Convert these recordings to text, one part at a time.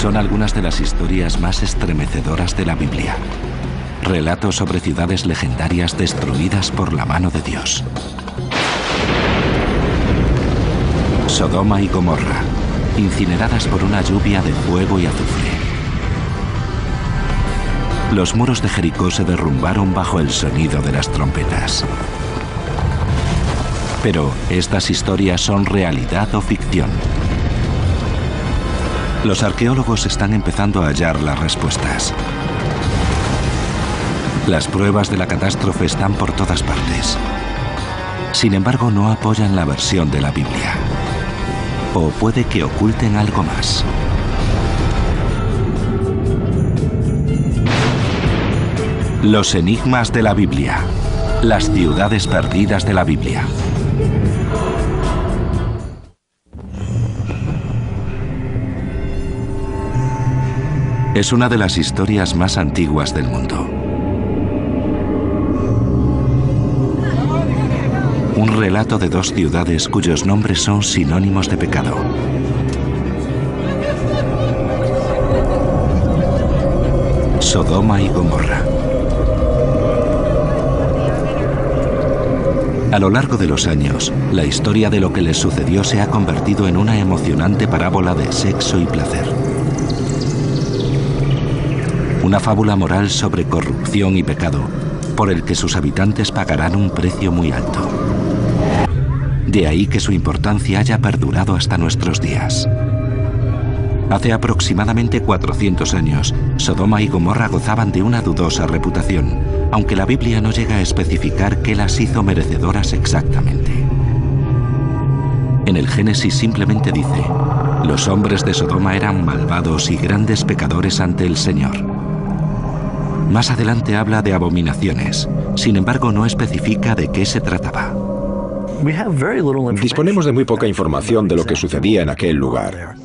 Son algunas de las historias más estremecedoras de la Biblia. Relatos sobre ciudades legendarias destruidas por la mano de Dios. Sodoma y Gomorra, incineradas por una lluvia de fuego y azufre. Los muros de Jericó se derrumbaron bajo el sonido de las trompetas. Pero, ¿estas historias son realidad o ficción? Los arqueólogos están empezando a hallar las respuestas. Las pruebas de la catástrofe están por todas partes. Sin embargo, no apoyan la versión de la Biblia. O puede que oculten algo más. Los enigmas de la Biblia. Las ciudades perdidas de la Biblia. Es una de las historias más antiguas del mundo. Un relato de dos ciudades cuyos nombres son sinónimos de pecado. Sodoma y Gomorra. A lo largo de los años, la historia de lo que les sucedió se ha convertido en una emocionante parábola de sexo y placer. Una fábula moral sobre corrupción y pecado, por el que sus habitantes pagarán un precio muy alto. De ahí que su importancia haya perdurado hasta nuestros días. Hace aproximadamente 400 años, Sodoma y Gomorra gozaban de una dudosa reputación, aunque la Biblia no llega a especificar qué las hizo merecedoras exactamente. En el Génesis simplemente dice: los hombres de Sodoma eran malvados y grandes pecadores ante el Señor. Más adelante habla de abominaciones, sin embargo no especifica de qué se trataba. Disponemos de muy poca información de lo que sucedía en aquel lugar.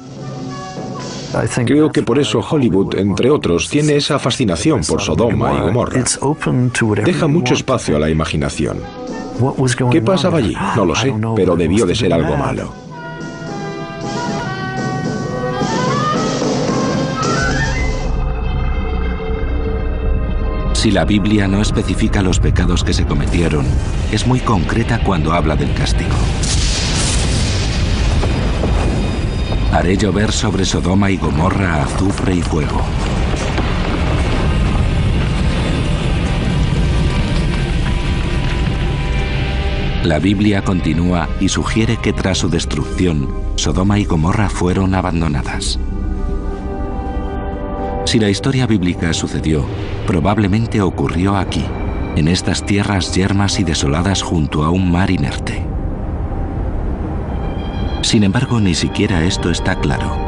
Creo que por eso Hollywood, entre otros, tiene esa fascinación por Sodoma y Gomorra. Deja mucho espacio a la imaginación. ¿Qué pasaba allí? No lo sé, pero debió de ser algo malo. Si la Biblia no especifica los pecados que se cometieron, es muy concreta cuando habla del castigo. Haré llover sobre Sodoma y Gomorra azufre y fuego. La Biblia continúa y sugiere que tras su destrucción, Sodoma y Gomorra fueron abandonadas. Si la historia bíblica sucedió, probablemente ocurrió aquí, en estas tierras yermas y desoladas junto a un mar inerte. Sin embargo, ni siquiera esto está claro.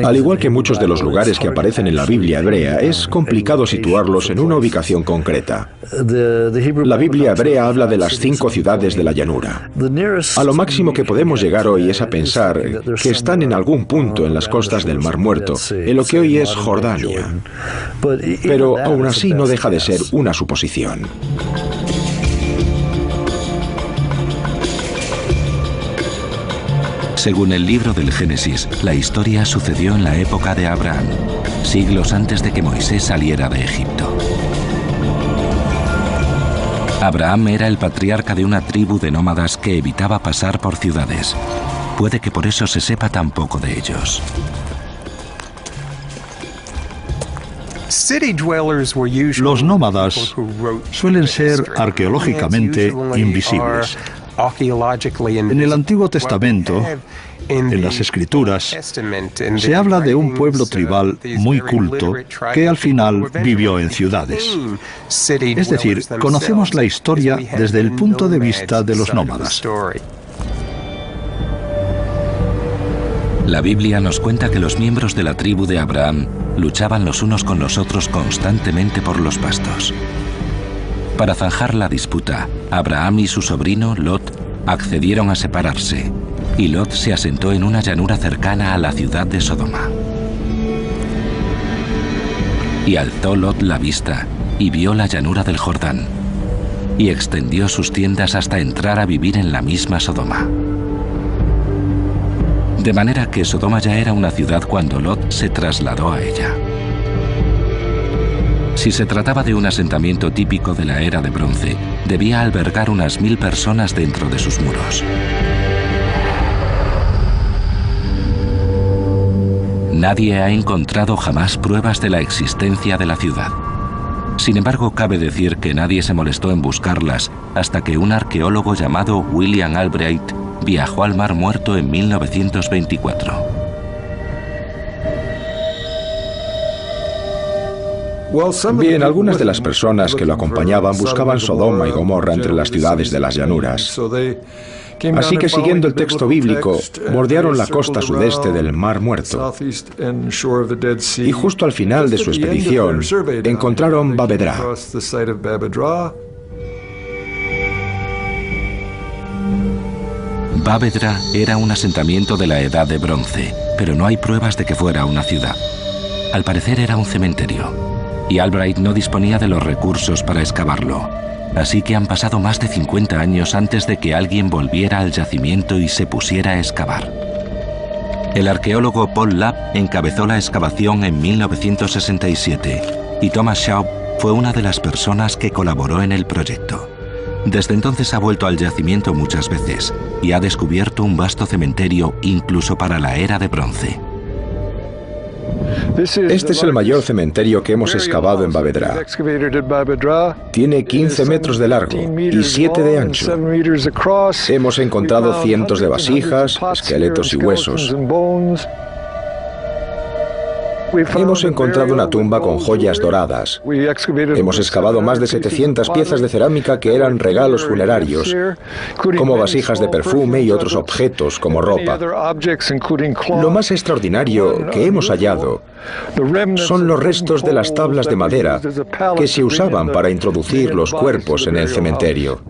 Al igual que muchos de los lugares que aparecen en la Biblia hebrea, es complicado situarlos en una ubicación concreta. La Biblia hebrea habla de las 5 ciudades de la llanura. A lo máximo que podemos llegar hoy es a pensar que están en algún punto en las costas del Mar Muerto, en lo que hoy es Jordania. Pero aún así no deja de ser una suposición. Según el libro del Génesis, la historia sucedió en la época de Abraham, siglos antes de que Moisés saliera de Egipto. Abraham era el patriarca de una tribu de nómadas que evitaba pasar por ciudades. Puede que por eso se sepa tan poco de ellos. Los nómadas suelen ser arqueológicamente invisibles. En el Antiguo Testamento, en las Escrituras, se habla de un pueblo tribal muy culto que al final vivió en ciudades. Es decir, conocemos la historia desde el punto de vista de los nómadas. La Biblia nos cuenta que los miembros de la tribu de Abraham luchaban los unos con los otros constantemente por los pastos. Para zanjar la disputa, Abraham y su sobrino Lot accedieron a separarse, y Lot se asentó en una llanura cercana a la ciudad de Sodoma. Y alzó Lot la vista y vio la llanura del Jordán, y extendió sus tiendas hasta entrar a vivir en la misma Sodoma. De manera que Sodoma ya era una ciudad cuando Lot se trasladó a ella. Si se trataba de un asentamiento típico de la era de bronce, debía albergar unas 1000 personas dentro de sus muros. Nadie ha encontrado jamás pruebas de la existencia de la ciudad. Sin embargo, cabe decir que nadie se molestó en buscarlas hasta que un arqueólogo llamado William Albright viajó al Mar Muerto en 1924. Bien, algunas de las personas que lo acompañaban buscaban Sodoma y Gomorra entre las ciudades de las llanuras. Así que, siguiendo el texto bíblico, bordearon la costa sudeste del Mar Muerto. Y justo al final de su expedición, encontraron Babedra. Babedra era un asentamiento de la Edad de Bronce, pero no hay pruebas de que fuera una ciudad. Al parecer era un cementerio, y Albright no disponía de los recursos para excavarlo. Así que han pasado más de 50 años antes de que alguien volviera al yacimiento y se pusiera a excavar. El arqueólogo Paul Lapp encabezó la excavación en 1967 y Thomas Schaub fue una de las personas que colaboró en el proyecto. Desde entonces ha vuelto al yacimiento muchas veces y ha descubierto un vasto cementerio incluso para la era de bronce. Este es el mayor cementerio que hemos excavado en Babedra. Tiene 15 metros de largo y 7 de ancho. Hemos encontrado cientos de vasijas, esqueletos y huesos. Hemos encontrado una tumba con joyas doradas. Hemos excavado más de 700 piezas de cerámica que eran regalos funerarios, como vasijas de perfume y otros objetos como ropa. Lo más extraordinario que hemos hallado son los restos de las tablas de madera que se usaban para introducir los cuerpos en el cementerio.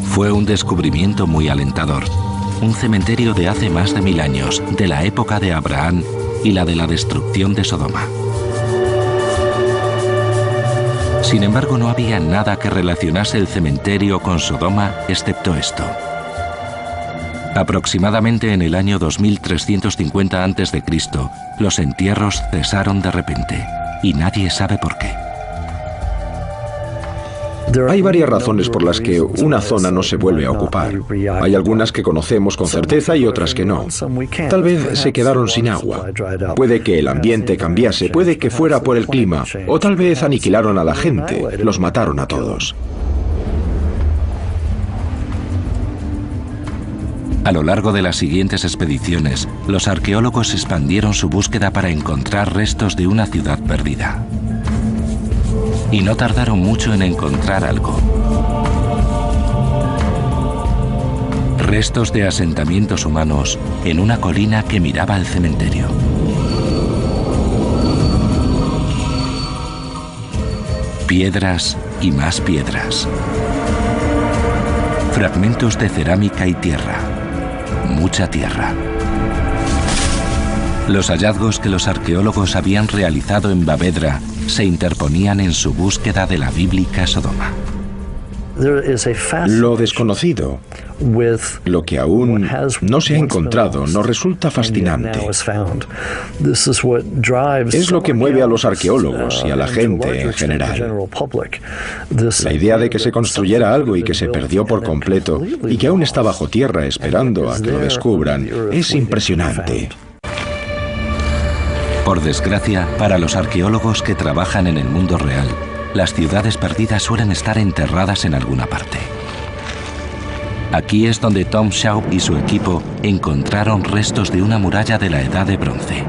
Fue un descubrimiento muy alentador. Un cementerio de hace más de 1000 años, de la época de Abraham y la de la destrucción de Sodoma. Sin embargo, no había nada que relacionase el cementerio con Sodoma, excepto esto. Aproximadamente en el año 2350 a.C., los entierros cesaron de repente, y nadie sabe por qué. Hay varias razones por las que una zona no se vuelve a ocupar. Hay algunas que conocemos con certeza y otras que no. Tal vez se quedaron sin agua. Puede que el ambiente cambiase, puede que fuera por el clima, o tal vez aniquilaron a la gente, los mataron a todos. A lo largo de las siguientes expediciones, los arqueólogos expandieron su búsqueda para encontrar restos de una ciudad perdida. Y no tardaron mucho en encontrar algo. Restos de asentamientos humanos en una colina que miraba al cementerio. Piedras y más piedras. Fragmentos de cerámica y tierra. Mucha tierra. Los hallazgos que los arqueólogos habían realizado en Babedra se interponían en su búsqueda de la bíblica Sodoma. Lo desconocido, lo que aún no se ha encontrado, nos resulta fascinante. Es lo que mueve a los arqueólogos y a la gente en general. La idea de que se construyera algo y que se perdió por completo y que aún está bajo tierra esperando a que lo descubran es impresionante. Por desgracia, para los arqueólogos que trabajan en el mundo real, las ciudades perdidas suelen estar enterradas en alguna parte. Aquí es donde Tom Schaub y su equipo encontraron restos de una muralla de la Edad de Bronce.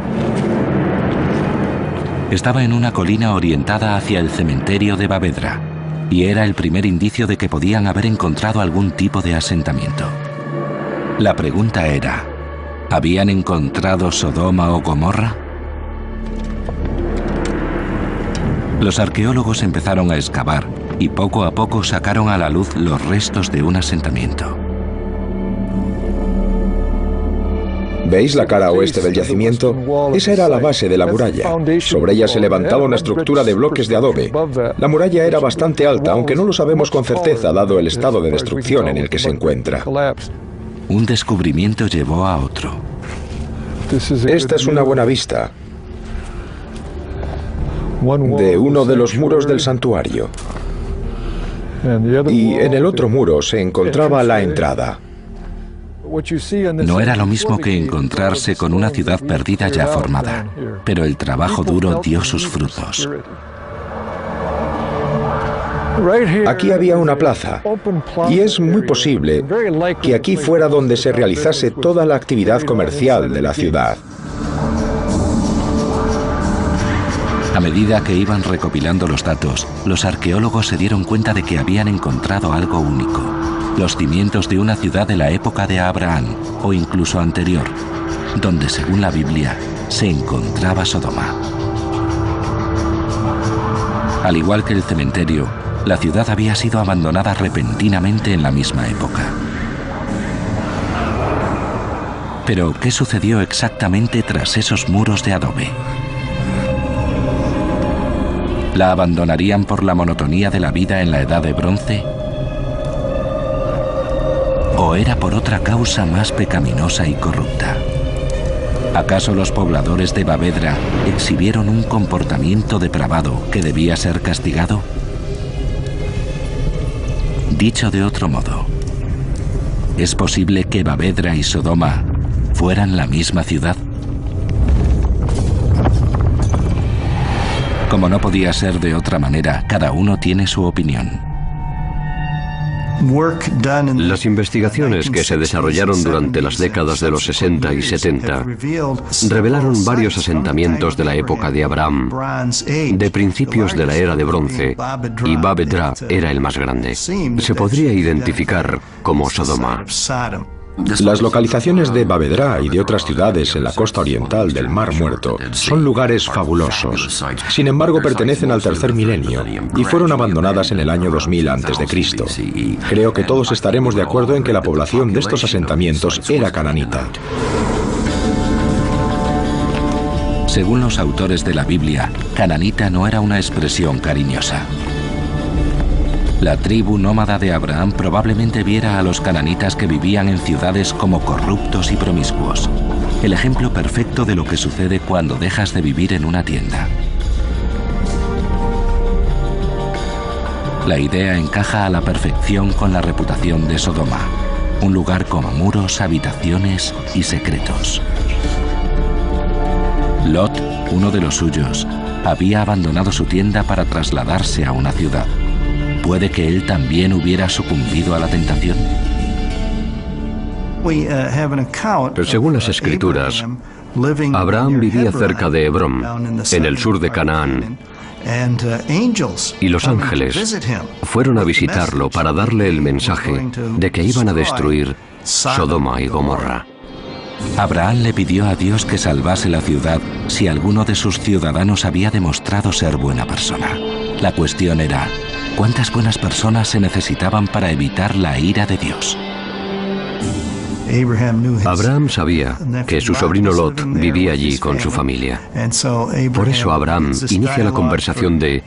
Estaba en una colina orientada hacia el cementerio de Babedra, y era el primer indicio de que podían haber encontrado algún tipo de asentamiento. La pregunta era, ¿habían encontrado Sodoma o Gomorra? Los arqueólogos empezaron a excavar y poco a poco sacaron a la luz los restos de un asentamiento. ¿Veis la cara oeste del yacimiento? Esa era la base de la muralla. Sobre ella se levantaba una estructura de bloques de adobe. La muralla era bastante alta, aunque no lo sabemos con certeza dado el estado de destrucción en el que se encuentra. Un descubrimiento llevó a otro. Esta es una buena vista de uno de los muros del santuario. Y en el otro muro se encontraba la entrada. No era lo mismo que encontrarse con una ciudad perdida ya formada, pero el trabajo duro dio sus frutos. Aquí había una plaza, y es muy posible que aquí fuera donde se realizase toda la actividad comercial de la ciudad. A medida que iban recopilando los datos, los arqueólogos se dieron cuenta de que habían encontrado algo único: los cimientos de una ciudad de la época de Abraham, o incluso anterior, donde, según la Biblia, se encontraba Sodoma. Al igual que el cementerio, la ciudad había sido abandonada repentinamente en la misma época. Pero, ¿qué sucedió exactamente tras esos muros de adobe? ¿La abandonarían por la monotonía de la vida en la Edad de Bronce? ¿O era por otra causa más pecaminosa y corrupta? ¿Acaso los pobladores de Bavedra exhibieron un comportamiento depravado que debía ser castigado? Dicho de otro modo, ¿es posible que Bavedra y Sodoma fueran la misma ciudad? Como no podía ser de otra manera, cada uno tiene su opinión. Las investigaciones que se desarrollaron durante las décadas de los 60 y 70 revelaron varios asentamientos de la época de Abraham, de principios de la era de bronce, y Bavedra era el más grande. Se podría identificar como Sodoma. Las localizaciones de Bavedra y de otras ciudades en la costa oriental del Mar Muerto son lugares fabulosos. Sin embargo, pertenecen al tercer milenio y fueron abandonadas en el año 2000 a.C. Creo que todos estaremos de acuerdo en que la población de estos asentamientos era cananita. Según los autores de la Biblia, cananita no era una expresión cariñosa. La tribu nómada de Abraham probablemente viera a los cananitas que vivían en ciudades como corruptos y promiscuos. El ejemplo perfecto de lo que sucede cuando dejas de vivir en una tienda. La idea encaja a la perfección con la reputación de Sodoma, un lugar con muros, habitaciones y secretos. Lot, uno de los suyos, había abandonado su tienda para trasladarse a una ciudad. ¿Puede que él también hubiera sucumbido a la tentación? Según las Escrituras, Abraham vivía cerca de Hebrón, en el sur de Canaán, y los ángeles fueron a visitarlo para darle el mensaje de que iban a destruir Sodoma y Gomorra. Abraham le pidió a Dios que salvase la ciudad si alguno de sus ciudadanos había demostrado ser buena persona. La cuestión era: ¿cuántas buenas personas se necesitaban para evitar la ira de Dios? Abraham sabía que su sobrino Lot vivía allí con su familia. Por eso Abraham inicia la conversación de: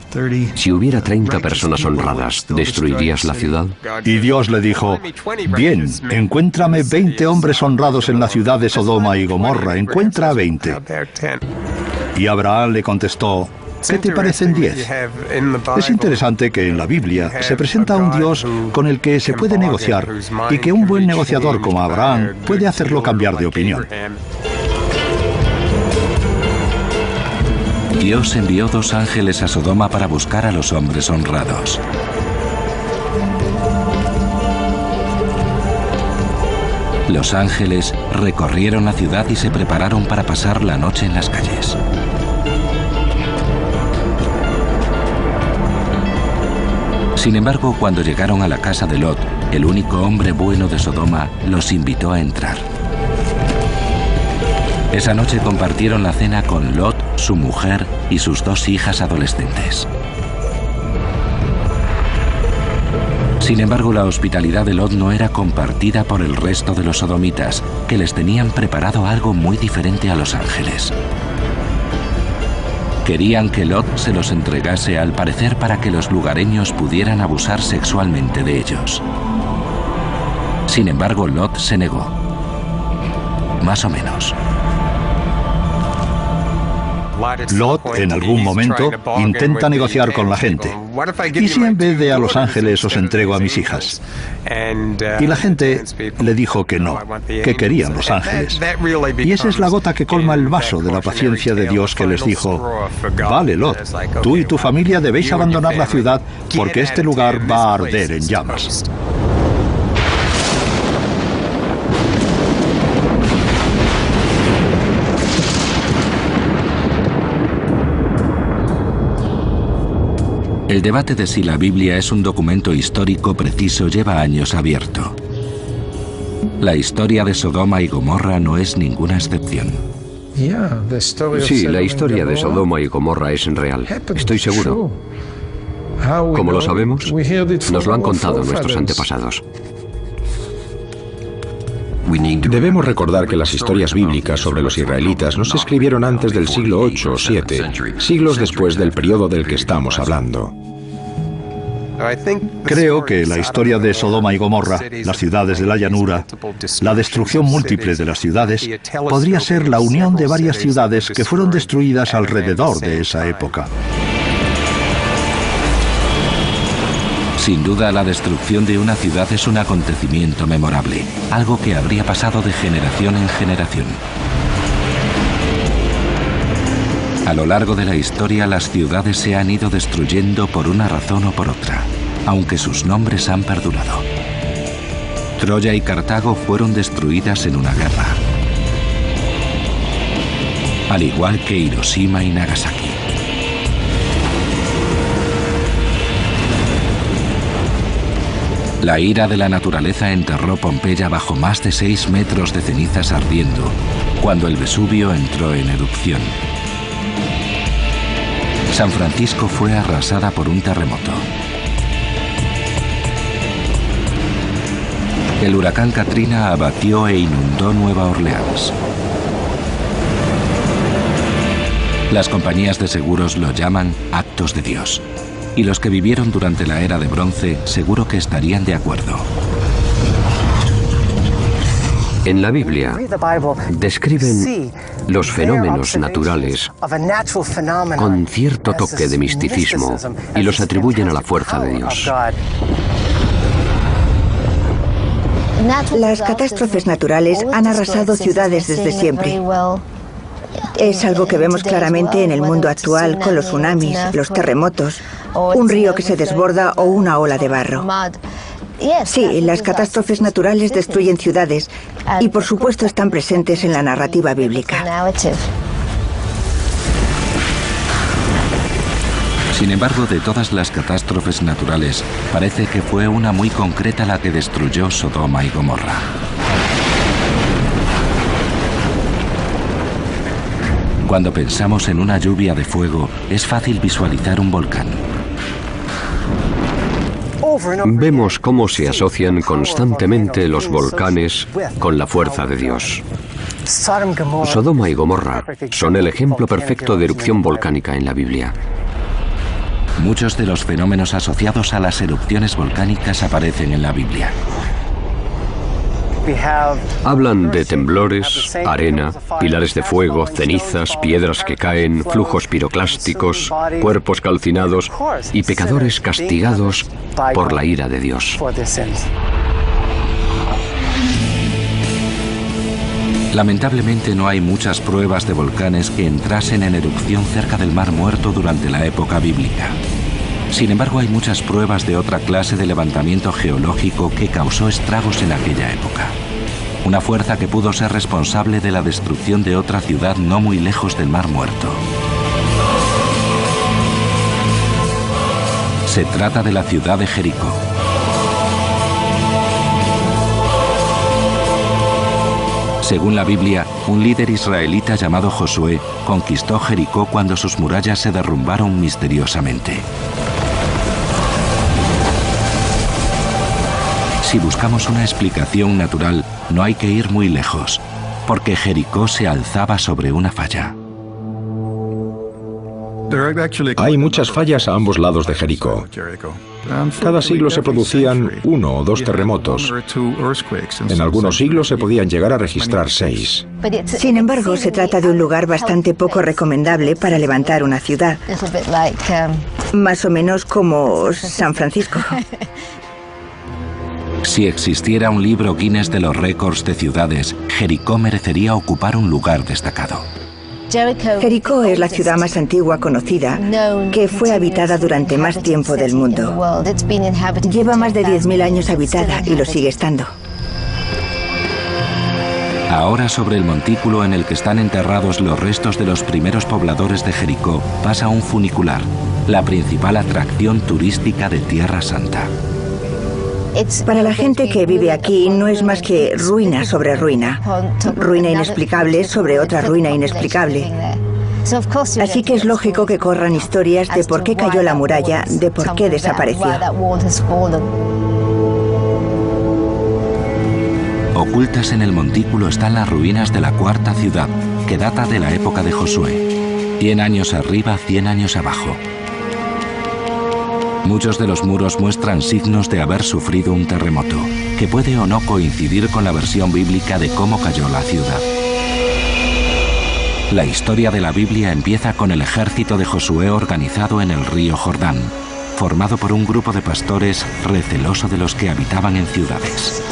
si hubiera 30 personas honradas, ¿destruirías la ciudad? Y Dios le dijo: bien, encuéntrame 20 hombres honrados en la ciudad de Sodoma y Gomorra, encuentra a 20. Y Abraham le contestó: ¿qué te parecen 10? Es interesante que en la Biblia se presenta a un Dios con el que se puede negociar y que un buen negociador como Abraham puede hacerlo cambiar de opinión. Dios envió 2 ángeles a Sodoma para buscar a los hombres honrados. Los ángeles recorrieron la ciudad y se prepararon para pasar la noche en las calles. Sin embargo, cuando llegaron a la casa de Lot, el único hombre bueno de Sodoma los invitó a entrar. Esa noche compartieron la cena con Lot, su mujer y sus 2 hijas adolescentes. Sin embargo, la hospitalidad de Lot no era compartida por el resto de los sodomitas, que les tenían preparado algo muy diferente a los ángeles. Querían que Lot se los entregase, al parecer, para que los lugareños pudieran abusar sexualmente de ellos. Sin embargo, Lot se negó. Más o menos. Lot, en algún momento, intenta negociar con la gente. ¿Y si en vez de a los ángeles os entrego a mis hijas? Y la gente le dijo que no, que querían los ángeles. Y esa es la gota que colma el vaso de la paciencia de Dios, que les dijo: vale, Lot, tú y tu familia debéis abandonar la ciudad porque este lugar va a arder en llamas. El debate de si la Biblia es un documento histórico preciso lleva años abierto. La historia de Sodoma y Gomorra no es ninguna excepción. Sí, la historia de Sodoma y Gomorra es real. Estoy seguro. ¿Cómo lo sabemos? Nos lo han contado nuestros antepasados. Debemos recordar que las historias bíblicas sobre los israelitas no se escribieron antes del siglo VIII o VII, siglos después del periodo del que estamos hablando. Creo que la historia de Sodoma y Gomorra, las ciudades de la llanura, la destrucción múltiple de las ciudades, podría ser la unión de varias ciudades que fueron destruidas alrededor de esa época. Sin duda, la destrucción de una ciudad es un acontecimiento memorable, algo que habría pasado de generación en generación. A lo largo de la historia, las ciudades se han ido destruyendo por una razón o por otra, aunque sus nombres han perdurado. Troya y Cartago fueron destruidas en una guerra, al igual que Hiroshima y Nagasaki. La ira de la naturaleza enterró Pompeya bajo más de 6 metros de cenizas ardiendo cuando el Vesubio entró en erupción. San Francisco fue arrasada por un terremoto. El huracán Katrina abatió e inundó Nueva Orleans. Las compañías de seguros lo llaman actos de Dios. Y los que vivieron durante la era de bronce seguro que estarían de acuerdo. En la Biblia describen los fenómenos naturales con cierto toque de misticismo y los atribuyen a la fuerza de Dios. Las catástrofes naturales han arrasado ciudades desde siempre. Es algo que vemos claramente en el mundo actual con los tsunamis, los terremotos, un río que se desborda o una ola de barro. Sí, las catástrofes naturales destruyen ciudades y por supuesto están presentes en la narrativa bíblica. Sin embargo, de todas las catástrofes naturales, parece que fue una muy concreta la que destruyó Sodoma y Gomorra. Cuando pensamos en una lluvia de fuego, es fácil visualizar un volcán. Vemos cómo se asocian constantemente los volcanes con la fuerza de Dios. Sodoma y Gomorra son el ejemplo perfecto de erupción volcánica en la Biblia. Muchos de los fenómenos asociados a las erupciones volcánicas aparecen en la Biblia. Hablan de temblores, arena, pilares de fuego, cenizas, piedras que caen, flujos piroclásticos, cuerpos calcinados y pecadores castigados por la ira de Dios. Lamentablemente no hay muchas pruebas de volcanes que entrasen en erupción cerca del Mar Muerto durante la época bíblica. Sin embargo, hay muchas pruebas de otra clase de levantamiento geológico que causó estragos en aquella época. Una fuerza que pudo ser responsable de la destrucción de otra ciudad no muy lejos del Mar Muerto. Se trata de la ciudad de Jericó. Según la Biblia, un líder israelita llamado Josué conquistó Jericó cuando sus murallas se derrumbaron misteriosamente. Si buscamos una explicación natural, no hay que ir muy lejos, porque Jericó se alzaba sobre una falla. Hay muchas fallas a ambos lados de Jericó. Cada siglo se producían 1 o 2 terremotos. En algunos siglos se podían llegar a registrar 6. Sin embargo, se trata de un lugar bastante poco recomendable para levantar una ciudad. Más o menos como San Francisco. Si existiera un libro Guinness de los récords de ciudades, Jericó merecería ocupar un lugar destacado. Jericó es la ciudad más antigua conocida, que fue habitada durante más tiempo del mundo. Lleva más de 10.000 años habitada y lo sigue estando. Ahora, sobre el montículo en el que están enterrados los restos de los primeros pobladores de Jericó, pasa un funicular, la principal atracción turística de Tierra Santa. Para la gente que vive aquí no es más que ruina sobre ruina, ruina inexplicable sobre otra ruina inexplicable. Así que es lógico que corran historias de por qué cayó la muralla, de por qué desapareció. Ocultas en el montículo están las ruinas de la cuarta ciudad, que data de la época de Josué. 100 años arriba, 100 años abajo. Muchos de los muros muestran signos de haber sufrido un terremoto, que puede o no coincidir con la versión bíblica de cómo cayó la ciudad. La historia de la Biblia empieza con el ejército de Josué organizado en el río Jordán, formado por un grupo de pastores receloso de los que habitaban en ciudades.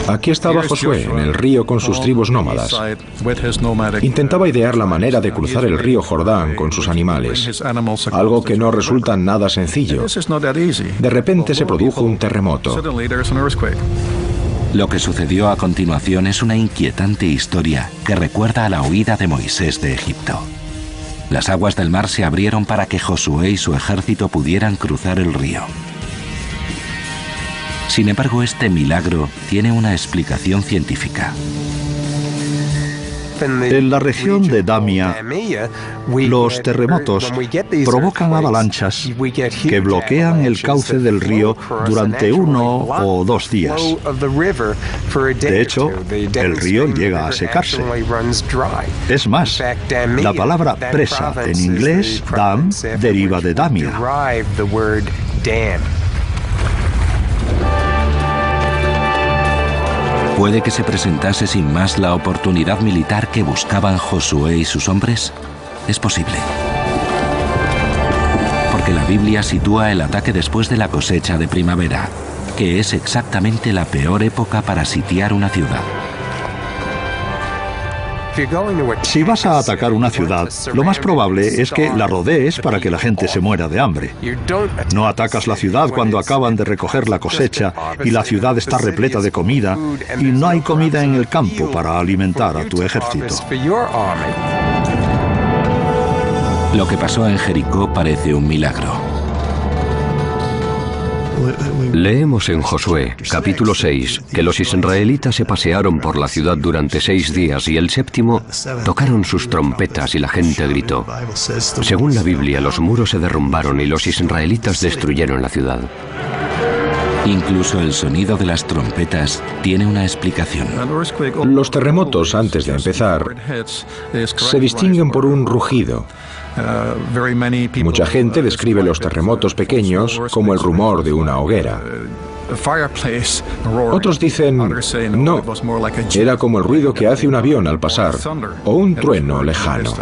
Aquí estaba Josué, en el río con sus tribus nómadas. Intentaba idear la manera de cruzar el río Jordán con sus animales, algo que no resulta nada sencillo. De repente se produjo un terremoto. Lo que sucedió a continuación es una inquietante historia que recuerda a la huida de Moisés de Egipto. Las aguas del mar se abrieron para que Josué y su ejército pudieran cruzar el río. Sin embargo, este milagro tiene una explicación científica. En la región de Damia, los terremotos provocan avalanchas que bloquean el cauce del río durante 1 o 2 días. De hecho, el río llega a secarse. Es más, la palabra presa en inglés, dam, deriva de Damia. ¿Puede que se presentase sin más la oportunidad militar que buscaban Josué y sus hombres? Es posible. Porque la Biblia sitúa el ataque después de la cosecha de primavera, que es exactamente la peor época para sitiar una ciudad. Si vas a atacar una ciudad, lo más probable es que la rodees para que la gente se muera de hambre. No atacas la ciudad cuando acaban de recoger la cosecha y la ciudad está repleta de comida y no hay comida en el campo para alimentar a tu ejército. Lo que pasó en Jericó parece un milagro. Leemos en Josué, capítulo 6, que los israelitas se pasearon por la ciudad durante 6 días y el séptimo tocaron sus trompetas y la gente gritó. Según la Biblia, los muros se derrumbaron y los israelitas destruyeron la ciudad. Incluso el sonido de las trompetas tiene una explicación. Los terremotos, antes de empezar, se distinguen por un rugido. Mucha gente describe los terremotos pequeños como el rumor de una hoguera. Otros dicen, no, era como el ruido que hace un avión al pasar, o un trueno lejano.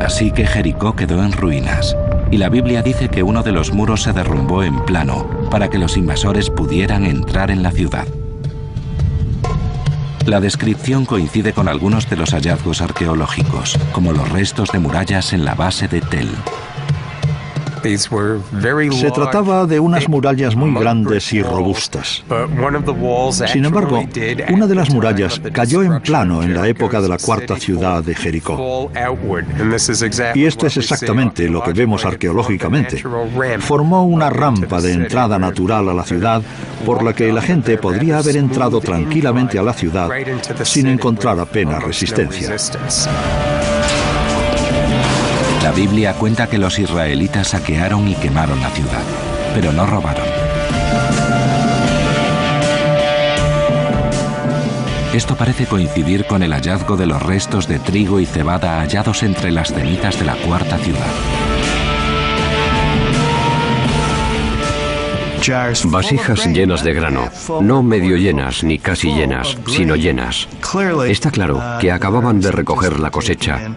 Así que Jericó quedó en ruinas, y la Biblia dice que uno de los muros se derrumbó en plano para que los invasores pudieran entrar en la ciudad. La descripción coincide con algunos de los hallazgos arqueológicos, como los restos de murallas en la base de Tel. Se trataba de unas murallas muy grandes y robustas. Sin embargo, una de las murallas cayó en plano en la época de la cuarta ciudad de Jericó. Y esto es exactamente lo que vemos arqueológicamente. Formó una rampa de entrada natural a la ciudad por la que la gente podría haber entrado tranquilamente a la ciudad sin encontrar apenas resistencia. La Biblia cuenta que los israelitas saquearon y quemaron la ciudad, pero no robaron. Esto parece coincidir con el hallazgo de los restos de trigo y cebada hallados entre las cenizas de la cuarta ciudad. Vasijas llenas de grano, no medio llenas ni casi llenas, sino llenas. Está claro que acababan de recoger la cosecha,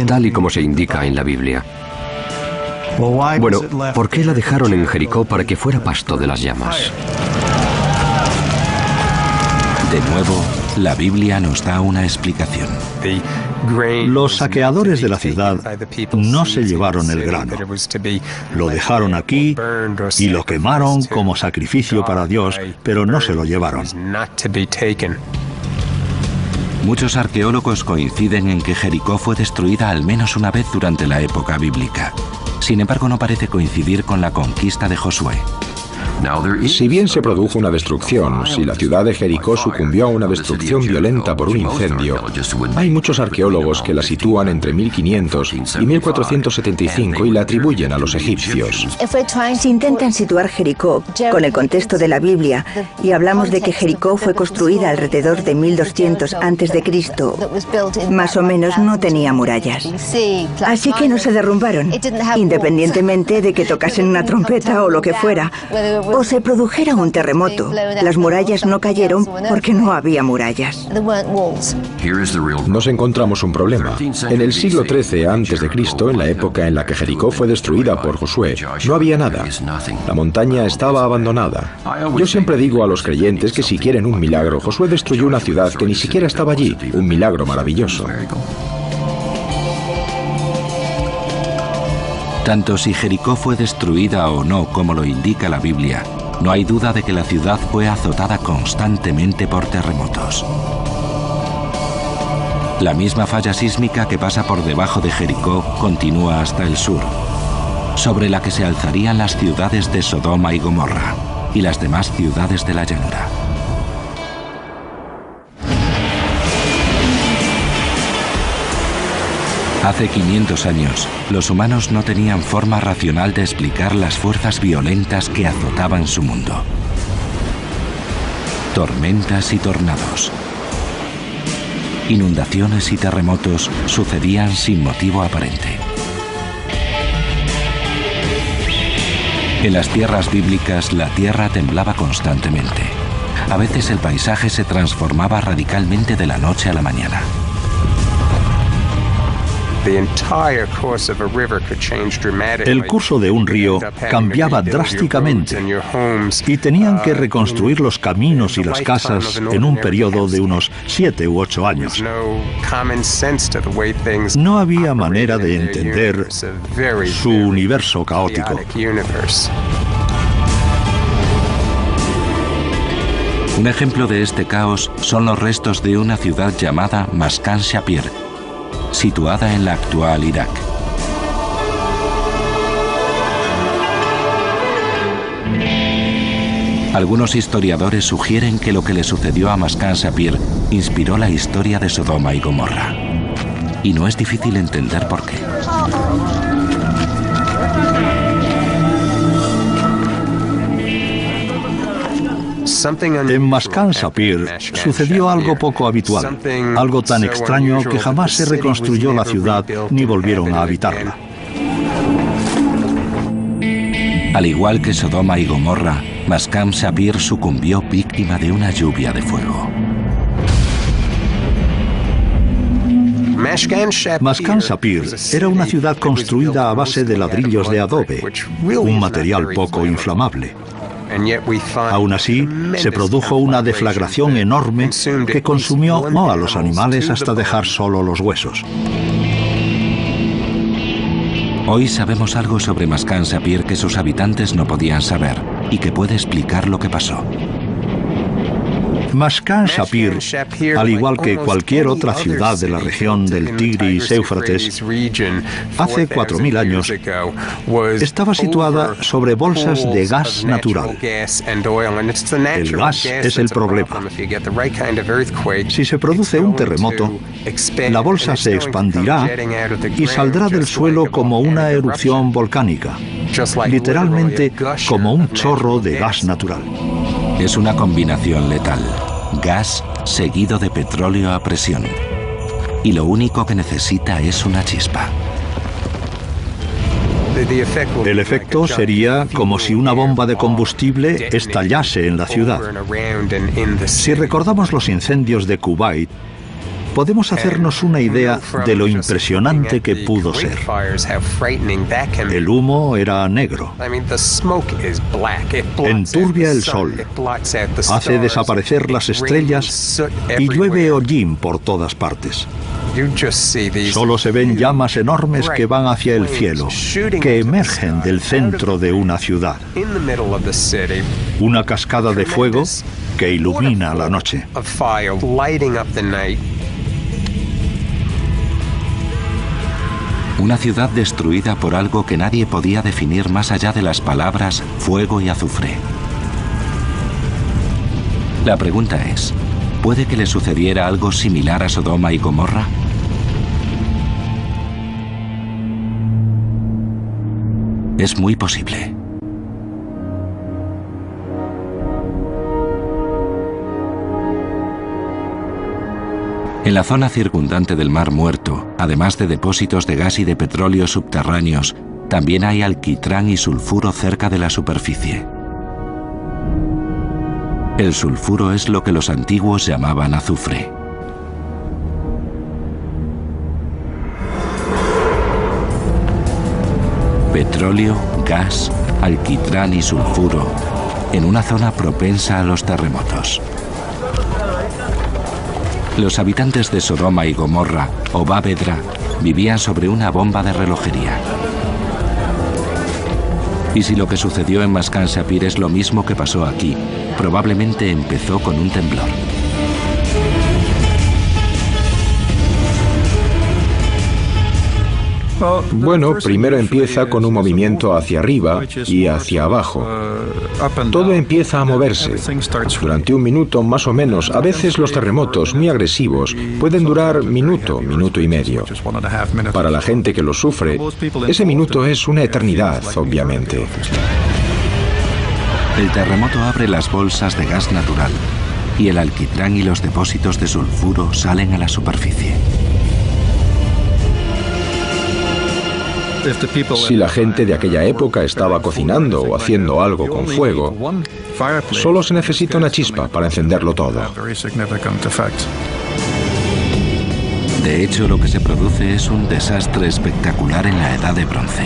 tal y como se indica en la Biblia. Bueno, ¿por qué la dejaron en Jericó para que fuera pasto de las llamas? De nuevo, la Biblia nos da una explicación. Los saqueadores de la ciudad no se llevaron el grano. Lo dejaron aquí y lo quemaron como sacrificio para Dios, pero no se lo llevaron. Muchos arqueólogos coinciden en que Jericó fue destruida al menos una vez durante la época bíblica. Sin embargo, no parece coincidir con la conquista de Josué. Si bien se produjo una destrucción, si la ciudad de Jericó sucumbió a una destrucción violenta por un incendio, hay muchos arqueólogos que la sitúan entre 1500 y 1475 y la atribuyen a los egipcios. Si intentan situar Jericó con el contexto de la Biblia y hablamos de que Jericó fue construida alrededor de 1200 a.C., más o menos no tenía murallas. Así que no se derrumbaron, independientemente de que tocasen una trompeta o lo que fuera, o se produjera un terremoto. Las murallas no cayeron porque no había murallas. Nos encontramos un problema. En el siglo XIII a.C., en la época en la que Jericó fue destruida por Josué, no había nada. La montaña estaba abandonada. Yo siempre digo a los creyentes que si quieren un milagro, Josué destruyó una ciudad que ni siquiera estaba allí. Un milagro maravilloso. Tanto si Jericó fue destruida o no, como lo indica la Biblia, no hay duda de que la ciudad fue azotada constantemente por terremotos. La misma falla sísmica que pasa por debajo de Jericó continúa hasta el sur, sobre la que se alzarían las ciudades de Sodoma y Gomorra y las demás ciudades de la llanura. Hace 500 años, los humanos no tenían forma racional de explicar las fuerzas violentas que azotaban su mundo. Tormentas y tornados, inundaciones y terremotos sucedían sin motivo aparente. En las tierras bíblicas, la tierra temblaba constantemente. A veces el paisaje se transformaba radicalmente de la noche a la mañana. El curso de un río cambiaba drásticamente y tenían que reconstruir los caminos y las casas en un periodo de unos 7 u 8 años. No había manera de entender su universo caótico. Un ejemplo de este caos son los restos de una ciudad llamada Maskan Shapir, situada en la actual Irak. Algunos historiadores sugieren que lo que le sucedió a Maskan Shapir inspiró la historia de Sodoma y Gomorra. Y no es difícil entender por qué. En Maskan Shapir sucedió algo poco habitual, algo tan extraño que jamás se reconstruyó la ciudad ni volvieron a habitarla. Al igual que Sodoma y Gomorra, Maskan Shapir sucumbió víctima de una lluvia de fuego. Maskan Shapir era una ciudad construida a base de ladrillos de adobe, un material poco inflamable. Aún así, se produjo una deflagración enorme que consumió no a los animales hasta dejar solo los huesos. Hoy sabemos algo sobre Maskan Shapir que sus habitantes no podían saber y que puede explicar lo que pasó. Maskan Shapir, al igual que cualquier otra ciudad de la región del Tigris y Éufrates, hace 4000 años, estaba situada sobre bolsas de gas natural. El gas es el problema. Si se produce un terremoto, la bolsa se expandirá y saldrá del suelo como una erupción volcánica, literalmente como un chorro de gas natural. Es una combinación letal. gas seguido de petróleo a presión. Y lo único que necesita es una chispa. El efecto sería como si una bomba de combustible estallase en la ciudad. Si recordamos los incendios de Kuwait, podemos hacernos una idea de lo impresionante que pudo ser. El humo era negro. Enturbia el sol, hace desaparecer las estrellas y llueve hollín por todas partes. Solo se ven llamas enormes que van hacia el cielo, que emergen del centro de una ciudad. Una cascada de fuego que ilumina la noche. Una ciudad destruida por algo que nadie podía definir más allá de las palabras fuego y azufre. La pregunta es, ¿puede que le sucediera algo similar a Sodoma y Gomorra? Es muy posible. En la zona circundante del Mar Muerto, además de depósitos de gas y de petróleo subterráneos, también hay alquitrán y sulfuro cerca de la superficie. El sulfuro es lo que los antiguos llamaban azufre. Petróleo, gas, alquitrán y sulfuro en una zona propensa a los terremotos. Los habitantes de Sodoma y Gomorra, o Baavedra, vivían sobre una bomba de relojería. Y si lo que sucedió en Mascan Shapir es lo mismo que pasó aquí, probablemente empezó con un temblor. Bueno, primero empieza con un movimiento hacia arriba y hacia abajo. Todo empieza a moverse. Durante un minuto más o menos, a veces los terremotos muy agresivos pueden durar minuto, minuto y medio. Para la gente que lo sufre, ese minuto es una eternidad, obviamente. El terremoto abre las bolsas de gas natural y el alquitrán y los depósitos de sulfuro salen a la superficie. Si la gente de aquella época estaba cocinando o haciendo algo con fuego, solo se necesita una chispa para encenderlo todo. De hecho, lo que se produce es un desastre espectacular en la Edad de Bronce.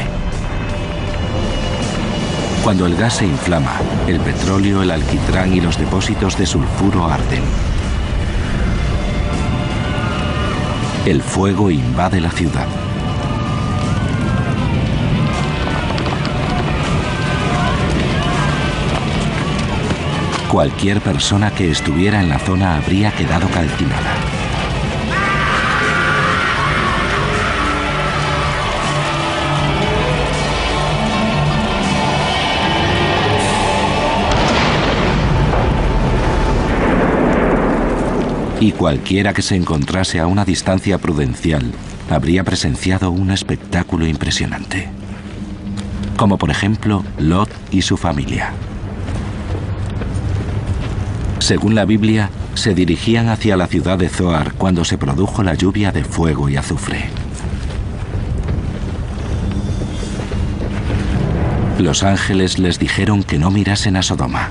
Cuando el gas se inflama, el petróleo, el alquitrán y los depósitos de sulfuro arden. El fuego invade la ciudad. Cualquier persona que estuviera en la zona habría quedado calcinada. Y cualquiera que se encontrase a una distancia prudencial habría presenciado un espectáculo impresionante. Como por ejemplo, Lot y su familia. Según la Biblia, se dirigían hacia la ciudad de Zoar cuando se produjo la lluvia de fuego y azufre. Los ángeles les dijeron que no mirasen a Sodoma.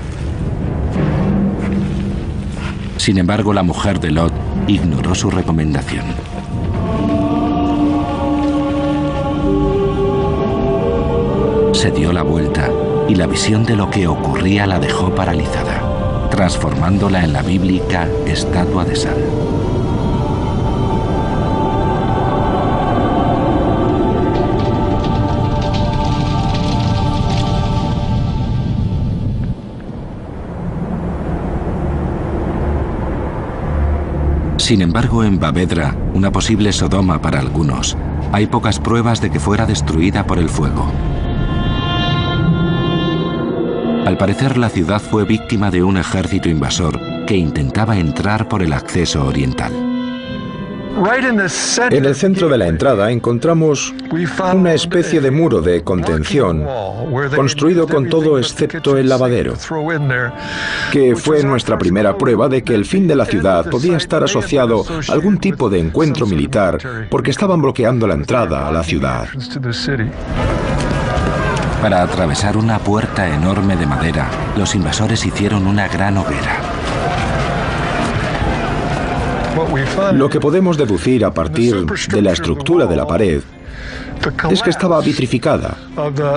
Sin embargo, la mujer de Lot ignoró su recomendación. Se dio la vuelta y la visión de lo que ocurría la dejó paralizada, transformándola en la bíblica estatua de sal. Sin embargo, en Baavedra, una posible Sodoma para algunos, hay pocas pruebas de que fuera destruida por el fuego. Al parecer, la ciudad fue víctima de un ejército invasor que intentaba entrar por el acceso oriental. En el centro de la entrada encontramos una especie de muro de contención construido con todo excepto el lavadero, que fue nuestra primera prueba de que el fin de la ciudad podía estar asociado a algún tipo de encuentro militar porque estaban bloqueando la entrada a la ciudad. Para atravesar una puerta enorme de madera, los invasores hicieron una gran hoguera. Lo que podemos deducir a partir de la estructura de la pared es que estaba vitrificada.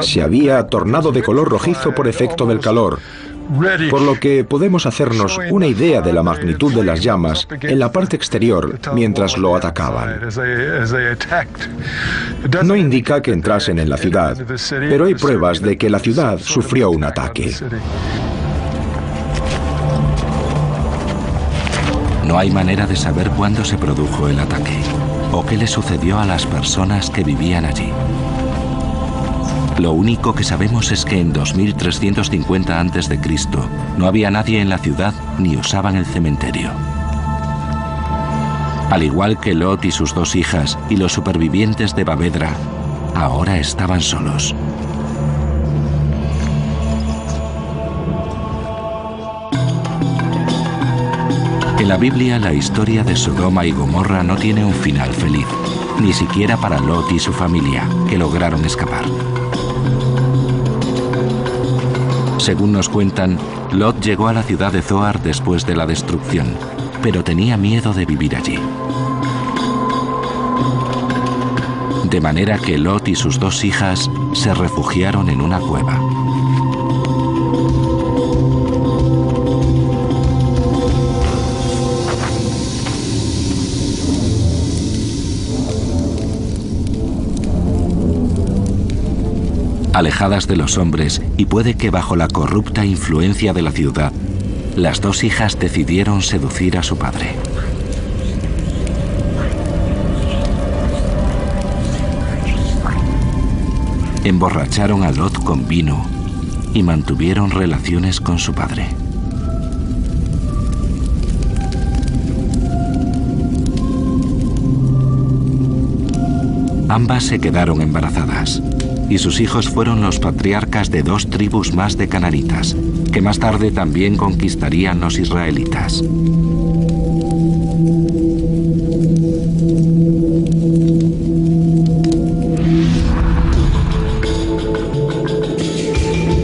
Se había tornado de color rojizo por efecto del calor, por lo que podemos hacernos una idea de la magnitud de las llamas en la parte exterior mientras lo atacaban. No indica que entrasen en la ciudad, pero hay pruebas de que la ciudad sufrió un ataque. No hay manera de saber cuándo se produjo el ataque o qué le sucedió a las personas que vivían allí. Lo único que sabemos es que en 2350 a.C. no había nadie en la ciudad ni usaban el cementerio. Al igual que Lot y sus dos hijas y los supervivientes de Bavedra, ahora estaban solos. En la Biblia, la historia de Sodoma y Gomorra no tiene un final feliz, ni siquiera para Lot y su familia, que lograron escapar. Según nos cuentan, Lot llegó a la ciudad de Zoar después de la destrucción, pero tenía miedo de vivir allí. De manera que Lot y sus dos hijas se refugiaron en una cueva. Alejadas de los hombres y puede que bajo la corrupta influencia de la ciudad, las dos hijas decidieron seducir a su padre. Emborracharon a Lot con vino y mantuvieron relaciones con su padre. Ambas se quedaron embarazadas. Y sus hijos fueron los patriarcas de dos tribus más de cananitas, que más tarde también conquistarían los israelitas.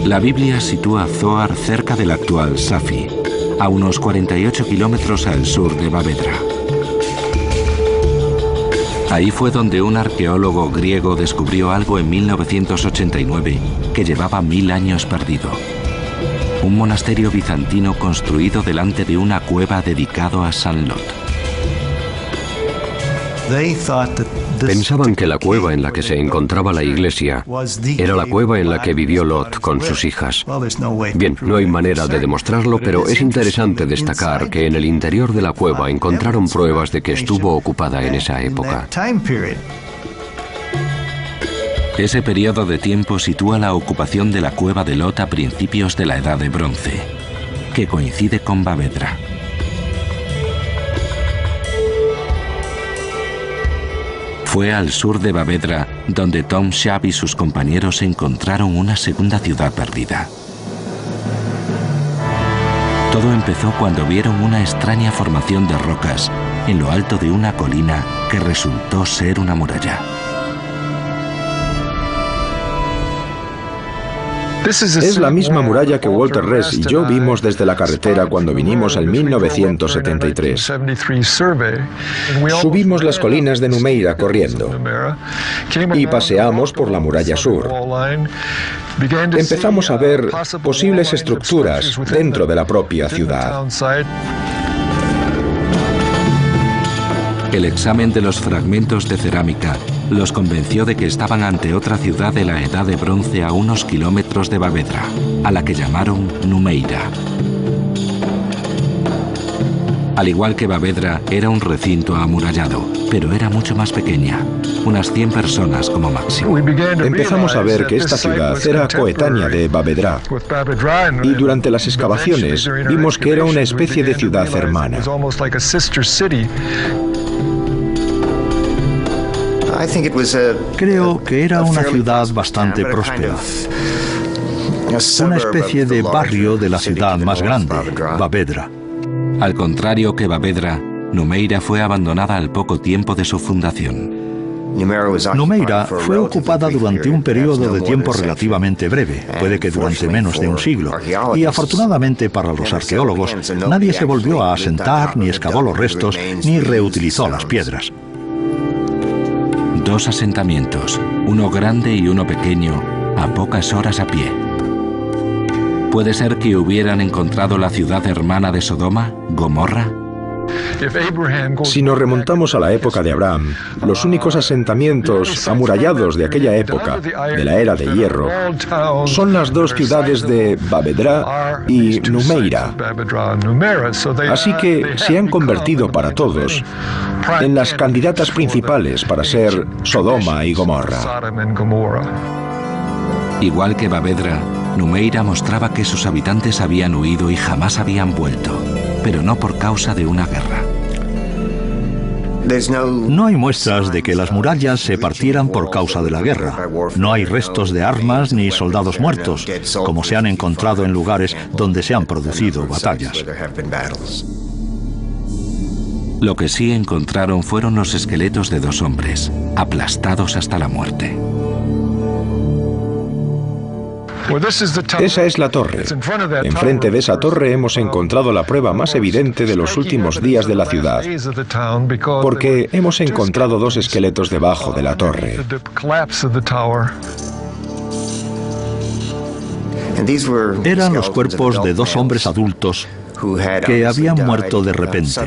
La Biblia sitúa Zoar cerca del actual Safi, a unos 48 kilómetros al sur de Bavedra. Ahí fue donde un arqueólogo griego descubrió algo en 1989 que llevaba 1000 años perdido. Un monasterio bizantino construido delante de una cueva dedicado a San Lot. Pensaban que la cueva en la que se encontraba la iglesia era la cueva en la que vivió Lot con sus hijas. Bien, no hay manera de demostrarlo, pero es interesante destacar que en el interior de la cueva encontraron pruebas de que estuvo ocupada en esa época. Ese periodo de tiempo sitúa la ocupación de la cueva de Lot a principios de la Edad de Bronce, que coincide con Bavedra. Fue al sur de Bavedra donde Tom Shab y sus compañeros encontraron una segunda ciudad perdida. Todo empezó cuando vieron una extraña formación de rocas en lo alto de una colina que resultó ser una muralla. Es la misma muralla que Walter Ress y yo vimos desde la carretera cuando vinimos en 1973. Subimos las colinas de Numeira corriendo y paseamos por la muralla sur. Empezamos a ver posibles estructuras dentro de la propia ciudad. El examen de los fragmentos de cerámica los convenció de que estaban ante otra ciudad de la Edad de Bronce a unos kilómetros de Bavedra, a la que llamaron Numeira. Al igual que Bavedra, era un recinto amurallado, pero era mucho más pequeña, unas 100 personas como máximo. Empezamos a ver que esta ciudad era coetánea de Bavedra, y durante las excavaciones vimos que era una especie de ciudad hermana. Creo que era una ciudad bastante próspera. Una especie de barrio de la ciudad más grande, Bavedra. Al contrario que Bavedra, Numeira fue abandonada al poco tiempo de su fundación. Numeira fue ocupada durante un periodo de tiempo relativamente breve, puede que durante menos de un siglo, y afortunadamente para los arqueólogos, nadie se volvió a asentar, ni excavó los restos, ni reutilizó las piedras. 2 asentamientos, uno grande y uno pequeño, a pocas horas a pie. ¿Puede ser que hubieran encontrado la ciudad hermana de Sodoma, Gomorra? Si nos remontamos a la época de Abraham, los únicos asentamientos amurallados de aquella época, de la era de hierro, son las 2 ciudades de Bavedra y Numeira. Así que se han convertido para todos en las candidatas principales para ser Sodoma y Gomorra. Igual que Bavedra, Numeira mostraba que sus habitantes habían huido y jamás habían vuelto, pero no por causa de una guerra. No hay muestras de que las murallas se partieran por causa de la guerra. No hay restos de armas ni soldados muertos, como se han encontrado en lugares donde se han producido batallas. Lo que sí encontraron fueron los esqueletos de 2 hombres, aplastados hasta la muerte. Esa es la torre. Enfrente de esa torre hemos encontrado la prueba más evidente de los últimos días de la ciudad, porque hemos encontrado 2 esqueletos debajo de la torre. Eran los cuerpos de 2 hombres adultos que habían muerto de repente.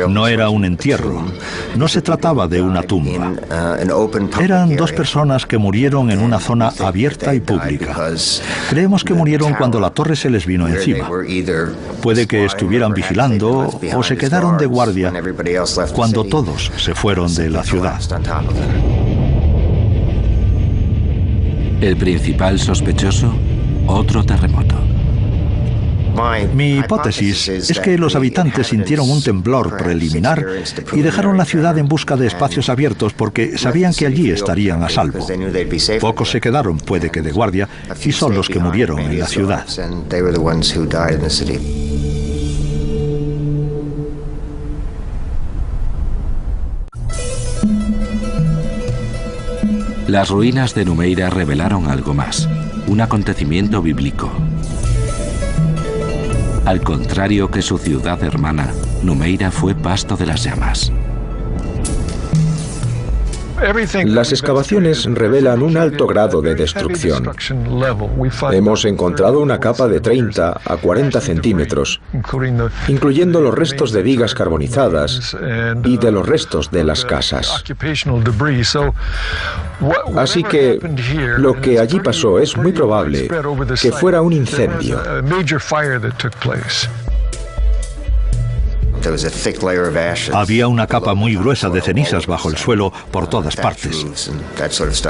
No era un entierro, no se trataba de una tumba. Eran 2 personas que murieron en una zona abierta y pública. Creemos que murieron cuando la torre se les vino encima. Puede que estuvieran vigilando o se quedaron de guardia cuando todos se fueron de la ciudad. El principal sospechoso, otro terremoto. Mi hipótesis es que los habitantes sintieron un temblor preliminar y dejaron la ciudad en busca de espacios abiertos porque sabían que allí estarían a salvo. Pocos se quedaron, puede que de guardia, y son los que murieron en la ciudad. Las ruinas de Numeira revelaron algo más, un acontecimiento bíblico. Al contrario que su ciudad hermana, Numeira fue pasto de las llamas. Las excavaciones revelan un alto grado de destrucción. Hemos encontrado una capa de 30 a 40 centímetros, incluyendo los restos de vigas carbonizadas y de los restos de las casas. Así que lo que allí pasó es muy probable que fuera un incendio. Había una capa muy gruesa de cenizas bajo el suelo por todas partes.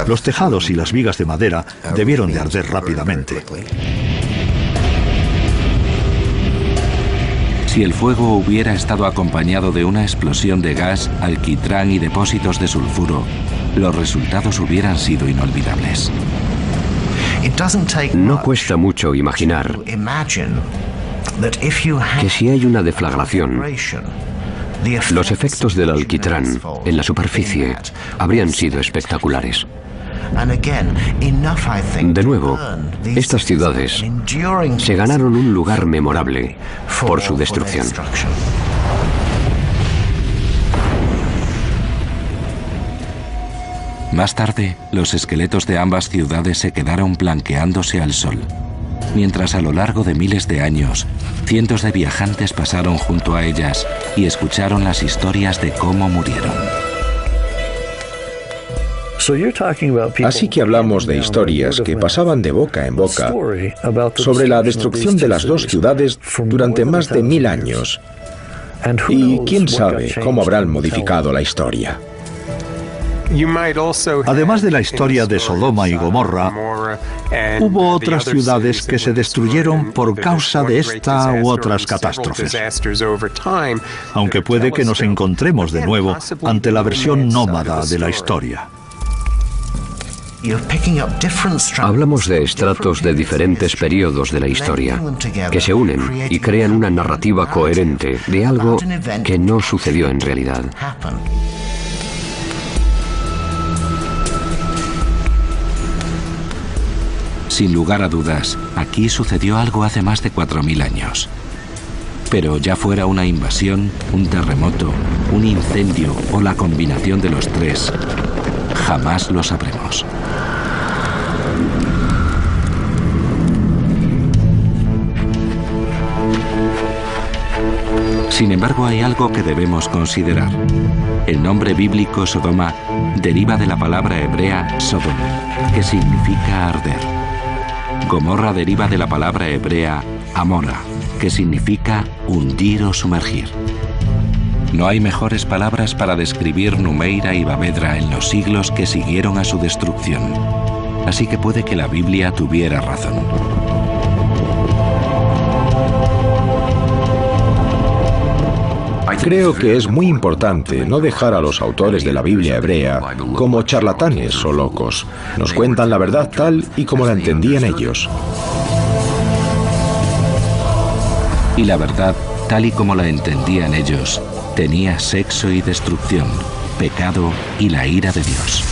Los tejados y las vigas de madera debieron de arder rápidamente. Si el fuego hubiera estado acompañado de una explosión de gas, alquitrán y depósitos de sulfuro, los resultados hubieran sido inolvidables. No cuesta mucho imaginar que si hay una deflagración, los efectos del alquitrán en la superficie habrían sido espectaculares. De nuevo, estas ciudades se ganaron un lugar memorable por su destrucción. Más tarde, los esqueletos de ambas ciudades se quedaron blanqueándose al sol, mientras a lo largo de miles de años, cientos de viajantes pasaron junto a ellas y escucharon las historias de cómo murieron. Así que hablamos de historias que pasaban de boca en boca sobre la destrucción de las 2 ciudades durante más de 1000 años. Y quién sabe cómo habrán modificado la historia. Además de la historia de Sodoma y Gomorra, Hubo otras ciudades que se destruyeron por causa de esta u otras catástrofes, aunque puede que nos encontremos de nuevo ante la versión nómada de la historia. Hablamos de estratos de diferentes periodos de la historia, que se unen y crean una narrativa coherente de algo que no sucedió en realidad. Sin lugar a dudas, aquí sucedió algo hace más de 4000 años. Pero ya fuera una invasión, un terremoto, un incendio o la combinación de los tres, jamás lo sabremos. Sin embargo, hay algo que debemos considerar. El nombre bíblico Sodoma deriva de la palabra hebrea Sodom, que significa arder. Gomorra deriva de la palabra hebrea Amora, que significa hundir o sumergir. No hay mejores palabras para describir Numeira y Bavedra en los siglos que siguieron a su destrucción. Así que puede que la Biblia tuviera razón. Creo que es muy importante no dejar a los autores de la Biblia hebrea como charlatanes o locos. Nos cuentan la verdad tal y como la entendían ellos. Y la verdad, tal y como la entendían ellos, tenía sexo y destrucción, pecado y la ira de Dios.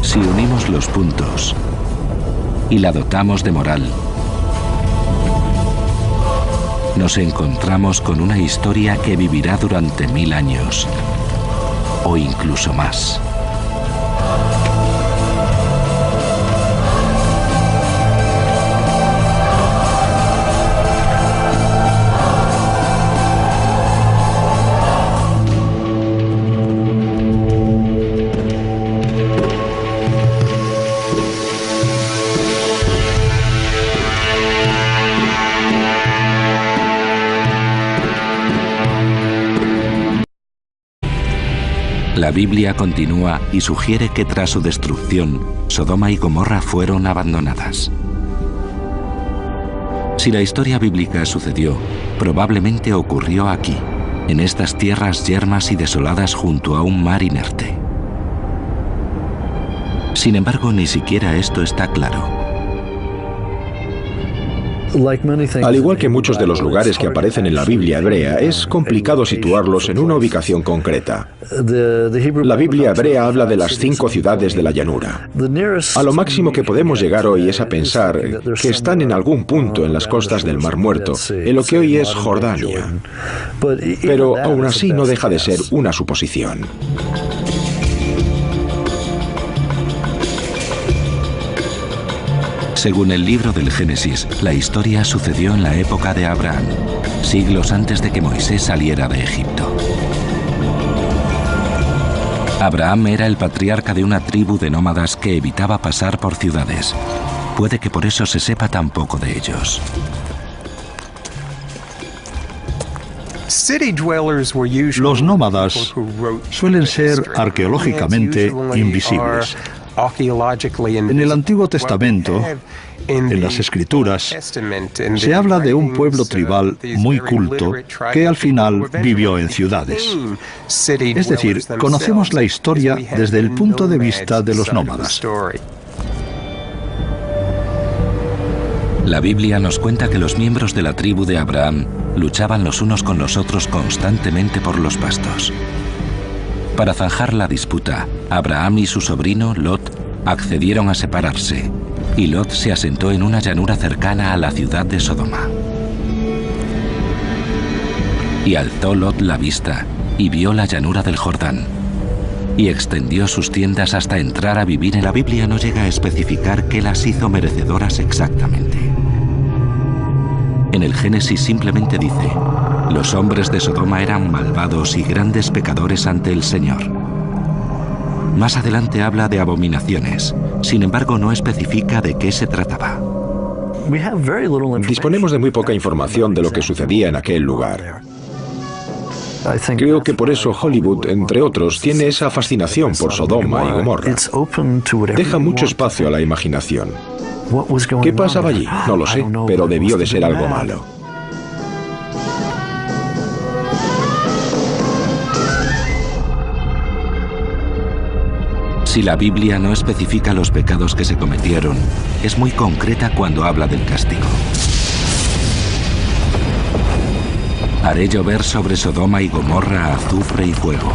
Si unimos los puntos y la dotamos de moral, nos encontramos con una historia que vivirá durante 1000 años, o incluso más. La Biblia continúa y sugiere que tras su destrucción, Sodoma y Gomorra fueron abandonadas. Si la historia bíblica sucedió, probablemente ocurrió aquí, en estas tierras yermas y desoladas junto a un mar inerte. Sin embargo, ni siquiera esto está claro. Al igual que muchos de los lugares que aparecen en la Biblia hebrea, es complicado situarlos en una ubicación concreta. La Biblia hebrea habla de las 5 ciudades de la llanura. A lo máximo que podemos llegar hoy es a pensar que están en algún punto en las costas del Mar Muerto, en lo que hoy es Jordania. Pero aún así no deja de ser una suposición. Según el libro del Génesis, la historia sucedió en la época de Abraham, siglos antes de que Moisés saliera de Egipto. Abraham era el patriarca de una tribu de nómadas que evitaba pasar por ciudades. Puede que por eso se sepa tan poco de ellos. Los nómadas suelen ser arqueológicamente invisibles. En el Antiguo Testamento, en las Escrituras, se habla de un pueblo tribal muy culto que al final vivió en ciudades. Es decir, conocemos la historia desde el punto de vista de los nómadas. La Biblia nos cuenta que los miembros de la tribu de Abraham luchaban los unos con los otros constantemente por los pastos. Para zanjar la disputa, Abraham y su sobrino Lot accedieron a separarse, y Lot se asentó en una llanura cercana a la ciudad de Sodoma. Y alzó Lot la vista y vio la llanura del Jordán, y extendió sus tiendas hasta entrar a vivir en la Biblia. No llega a especificar qué las hizo merecedoras exactamente. En el Génesis simplemente dice: los hombres de Sodoma eran malvados y grandes pecadores ante el Señor. Más adelante habla de abominaciones, sin embargo no especifica de qué se trataba. Disponemos de muy poca información de lo que sucedía en aquel lugar. Creo que por eso Hollywood, entre otros, tiene esa fascinación por Sodoma y Gomorra. Deja mucho espacio a la imaginación. ¿Qué pasaba allí? No lo sé, pero debió de ser algo malo. Si la Biblia no especifica los pecados que se cometieron, es muy concreta cuando habla del castigo. Haré llover sobre Sodoma y Gomorra azufre y fuego.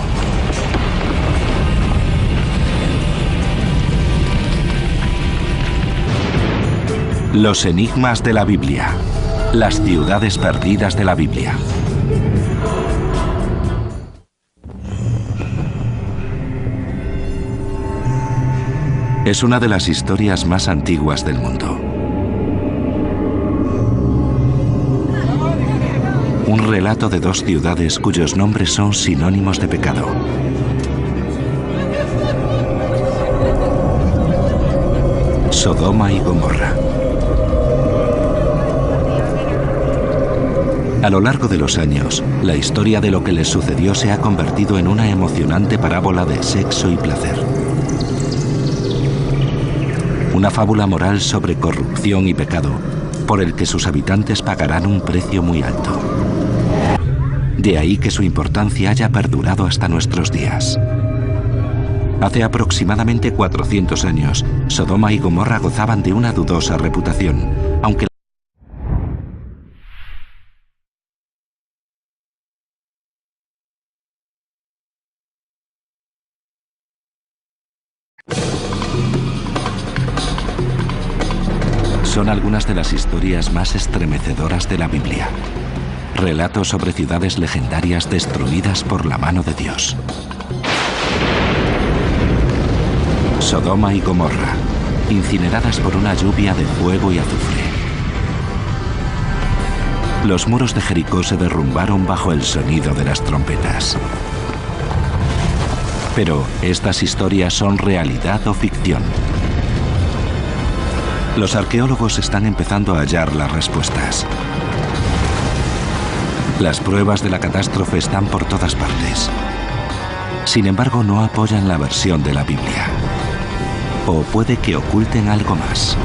Los enigmas de la Biblia. Las ciudades perdidas de la Biblia. Es una de las historias más antiguas del mundo. Un relato de dos ciudades cuyos nombres son sinónimos de pecado. Sodoma y Gomorra. A lo largo de los años, la historia de lo que les sucedió se ha convertido en una emocionante parábola de sexo y placer. Una fábula moral sobre corrupción y pecado, por el que sus habitantes pagarán un precio muy alto. De ahí que su importancia haya perdurado hasta nuestros días. Hace aproximadamente 400 años, Sodoma y Gomorra gozaban de una dudosa reputación, aunque son algunas de las historias más estremecedoras de la Biblia. Relatos sobre ciudades legendarias destruidas por la mano de Dios. Sodoma y Gomorra, incineradas por una lluvia de fuego y azufre. Los muros de Jericó se derrumbaron bajo el sonido de las trompetas. Pero, ¿estas historias son realidad o ficción? Los arqueólogos están empezando a hallar las respuestas. Las pruebas de la catástrofe están por todas partes. Sin embargo, no apoyan la versión de la Biblia. O puede que oculten algo más.